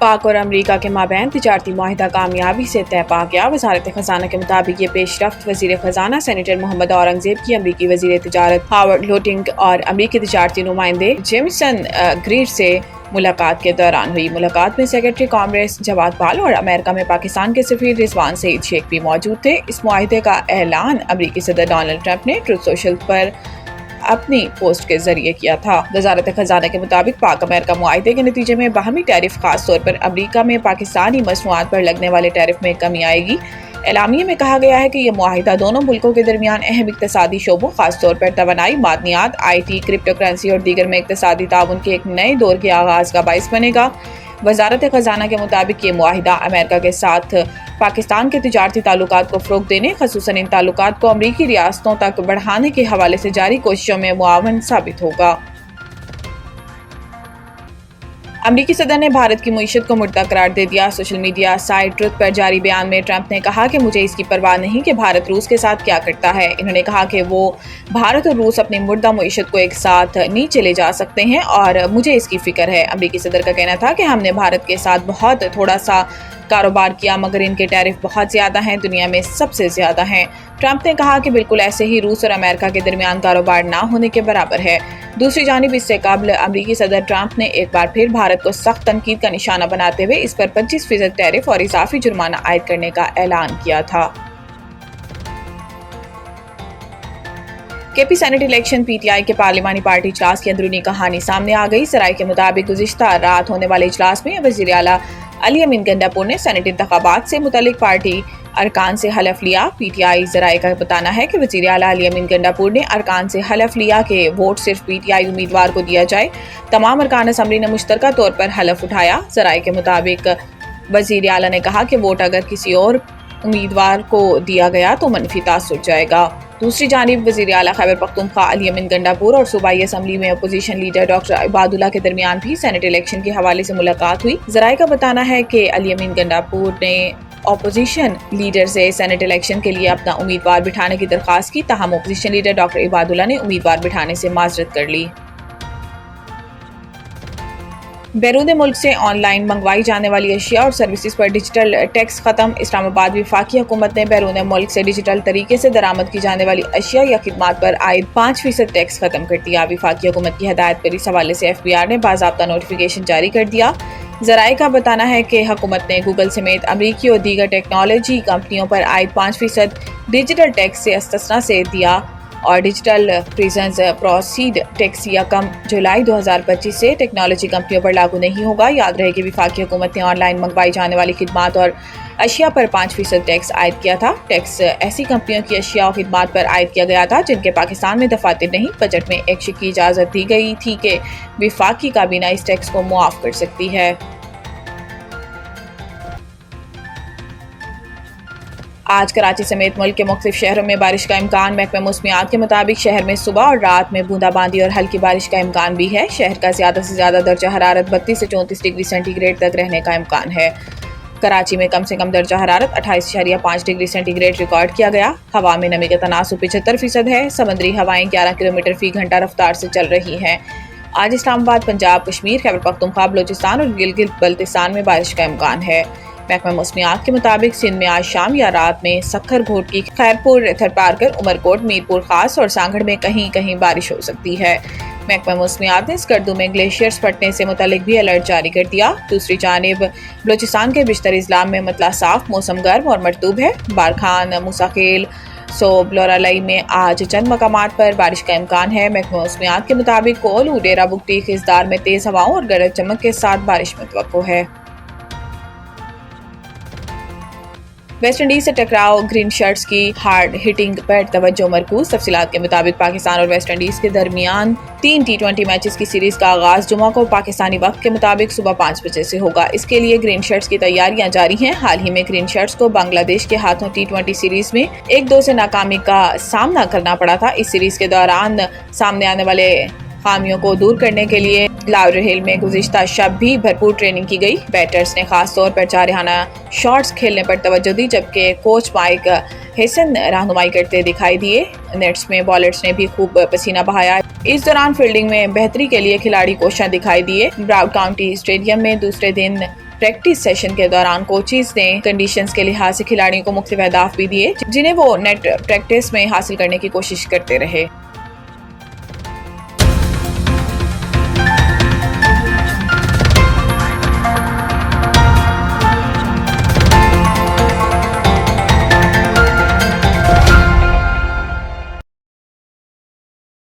पाक और अमरीका के माबैन तिजारती मुआहिदा कामयाबी से तय पा गया। वजारत खजाना के मुताबिक ये पेशरफ्त वजीर खजाना सेनेटर मोहम्मद औरंगजेब की अमरीकी वजीर तिजारत हावर्ड लोटिंग और अमरीकी तिजारती नुमाइंदे जेमिसन ग्रीर से मुलाकात के दौरान हुई। मुलाकात में सेक्रेटरी कांग्रेस जवाद पाल और अमेरिका में पाकिस्तान के सफीर रिजवान सईद शेख भी मौजूद थे। इस मुआहिदे का ऐलान अमरीकी सदर डोनाल्ड ट्रंप ने ट्रुथ सोशल पर अपनी पोस्ट के जरिए किया था। वजारत खजाना के मुताबिक पाक अमेरिका मुआहिदे के नतीजे में बाहमी टैरिफ खास तौर पर अमरीका में पाकिस्तानी मसनूआत पर लगने वाले टैरिफ में कमी आएगी। एलामिये में कहा गया है कि यह मुआहिदा दोनों मुल्कों के दरमियान अहम इक्तसादी शोबों खास तौर पर तवानाई, मादनियात, IT, क्रिप्टो करेंसी और दीगर में इक्तसादी ताउन के एक नए दौर के आगाज का बाइस बनेगा। वजारत खजाना के मुताबिक ये मुआहिदा अमेरिका के साथ पाकिस्तान के तिजारती ताल्लुकात को फ़रोग़ देने, ख़ुसूसन इन ताल्लुकात को अमरीकी रियासतों तक बढ़ाने के हवाले से जारी कोशिशों में मुआवन साबित होगा। अमरीकी सदर ने भारत की मईशत को मुर्दा करार दे दिया। सोशल मीडिया साइट ट्रुथ पर जारी बयान में ट्रंप ने कहा कि मुझे इसकी परवाह नहीं कि भारत रूस के साथ क्या करता है। इन्होंने कहा कि वो भारत और रूस अपनी मुर्दा मईशत को एक साथ नीचे ले जा सकते हैं और मुझे इसकी फिक्र है। अमरीकी सदर का कहना था कि हमने भारत के साथ बहुत थोड़ा सा कारोबार किया मगर इनके टैरिफ बहुत ज़्यादा हैं, दुनिया में सबसे ज़्यादा हैं। ट्रंप ने कहा कि बिल्कुल ऐसे ही रूस और अमेरिका के दरमियान कारोबार ना होने के बराबर है। दूसरी जानिब इससे कबल अमरीकी सदर ट्रंप ने एक बार फिर भारत को सख्त तनकीद का निशाना बनाते हुए इस पर 25% टैरिफ और इजाफी जुर्माना आयद करने का ऐलान किया था। केपी सेनेट इलेक्शन PTI के पार्लिमानी पार्टी इजलास की अंदरूनी कहानी सामने आ गई। सराय के मुताबिक गुज़िश्ता रात होने वाले इजलास में वज़ीर आला अली अमीन गंडापुर ने सेनेट इंतखाबात से मुतालिक पार्टी अरकान से हलफ लिया। PTI ज़राए का बताना है कि वज़ीर आला अली अमीन गंडापुर ने अरकान से हलफ लिया कि वोट सिर्फ PTI उम्मीदवार को दिया जाए। तमाम अरकान असम्बली ने मुश्तरका तौर पर हलफ उठाया। ज़राए के मुताबिक वज़ीर आला ने कहा कि वोट अगर किसी और उम्मीदवार को दिया गया तो मनफी तासुर जाएगा। दूसरी जानिब वज़ीर आला खैबर पख्तूनख्वा अली अमीन गंडापुर और सूबाई असम्बली में अपोजिशन लीडर डॉक्टर इबादुल्ला के दरमियान भी सेनेट इलेक्शन के हवाले से मुलाकात हुई। ज़राए का बताना है कि अली अमीन गंडापुर ने अपोजिशन लीडर से सेनेट इलेक्शन के लिए अपना उम्मीदवार बिठाने की दरख्वास्त की, ताहम अपोजिशन लीडर डॉक्टर इबादुल्ला ने उम्मीदवार बिठाने से माजरत कर ली। बैरून मुल्क से ऑनलाइन मंगवाई जाने वाली अशिया और सर्विसेज पर डिजिटल टैक्स खत्म। इस्लामाबाद वफाकी हुकूमत ने बैरून मुल्क से डिजिटल तरीके से दरामद की जाने वाली अशिया या खिदमात पर आयद 5% टैक्स खत्म कर दिया। वफाकी हुकूमत की हदायत पर इस हवाले से FBR ने बाज़ाब्ता नोटिफिकेशन जारी कर दिया। ज़राए का बताना है कि हुकूमत ने गूगल समेत अमरीकी और दीगर टेक्नोलॉजी कंपनियों पर आयद 5% डिजिटल टैक्स से इस्तिस्ना से दिया और डिजिटल प्रेजेंस प्रोसीड टैक्स यकम जुलाई 2025 से टेक्नोलॉजी कंपनियों पर लागू नहीं होगा। याद रहे कि वफाकी हुकूमत ने ऑनलाइन मंगवाई जाने वाली खिदमात और अशिया पर 5% टैक्स आयद किया था। टैक्स ऐसी कंपनियों की अशिया और खिदमात पर आयद किया गया था जिनके पाकिस्तान में दफातर नहीं। बजट में एक शिक की इजाज़त दी गई थी कि वफाकी काबीना इस टैक्स को मुआफ़ कर सकती है। आज कराची समेत मुल्क के मुख्तलिफ शहरों में बारिश का इम्कान। महकमे मौसमियात के मुताबिक शहर में सुबह और रात में बूंदाबांदी और हल्की बारिश का इम्कान भी है। शहर का ज़्यादा से ज़्यादा दर्जा हरारत 32 से 34 डिग्री सेंटीग्रेड तक रहने का इम्कान है। कराची में कम से कम दर्जा हरारत 28.5 डिग्री सेंटीग्रेड रिकॉर्ड किया गया। हवा में नमी का तनासुब 75% है। समुद्री हवाएं 11 किलोमीटर फी घंटा रफ्तार से चल रही हैं। आज इस्लामाबाद, पंजाब, कश्मीर, खैबर पख्तूनख्वा, बलोचिस्तान और गिलगित बल्तिस्तान में बारिश का इम्कान है। महकमा मौसमियात के मुताबिक सिंध में आज शाम या रात में सक्खर, घोटकी, खैरपुर, थरपारकर, उमरकोट, मीरपुर खास और सांगड़ में कहीं कहीं बारिश हो सकती है। महकमा मौसमियात ने स्कर्दू में ग्लेशियर्स फटने से मुतालिक भी अलर्ट जारी कर दिया। दूसरी जानिब बलोचिस्तान के बिश्तर इस्लाम में मतला साफ, मौसम गर्म और मरतूब है। बारखान, मुसाखेल, सोब, लोरालाई में आज चंद मकामात पर बारिश का इम्कान है। महकमा मौसमियात के मुताबिक कोल, डेरा बुगटी, खिजदार में तेज हवाओं और गरज चमक के साथ बारिश मुतवक्को है। वेस्ट इंडीज से टकराव, ग्रीन शर्ट्स की हार्ड हिटिंग पर तवज्जो मरकूज। तफसीलात के मुताबिक पाकिस्तान और वेस्ट इंडीज के दरमियान 3 T20 मैचेस की सीरीज का आगाज जुमा को पाकिस्तानी वक्त के मुताबिक सुबह 5 बजे से होगा। इसके लिए ग्रीन शर्ट्स की तैयारियां जारी हैं। हाल ही में ग्रीन शर्ट्स को बांग्लादेश के हाथों T20 सीरीज में 1-2 से नाकामी का सामना करना पड़ा था। इस सीरीज के दौरान सामने आने वाले खामियों को दूर करने के लिए लाहौर में गुज़िश्ता शब भी भरपूर ट्रेनिंग की गई। बैटर्स ने खास तौर पर जारहाना शॉट्स खेलने पर तवज्जो दी, जबकि कोच माइक हेसन रहनुमाई करते दिखाई दिए। नेट्स में बॉलर्स ने भी खूब पसीना बहाया। इस दौरान फील्डिंग में बेहतरी के लिए खिलाड़ी कोशिश दिखाई दिए। ब्राउड काउंटी स्टेडियम में दूसरे दिन प्रैक्टिस सेशन के दौरान कोचेज ने कंडीशंस के लिहाज से खिलाड़ियों को मुख्तलिफ अहदाफ भी दिए जिन्हें वो नेट प्रैक्टिस में हासिल करने की कोशिश करते रहे।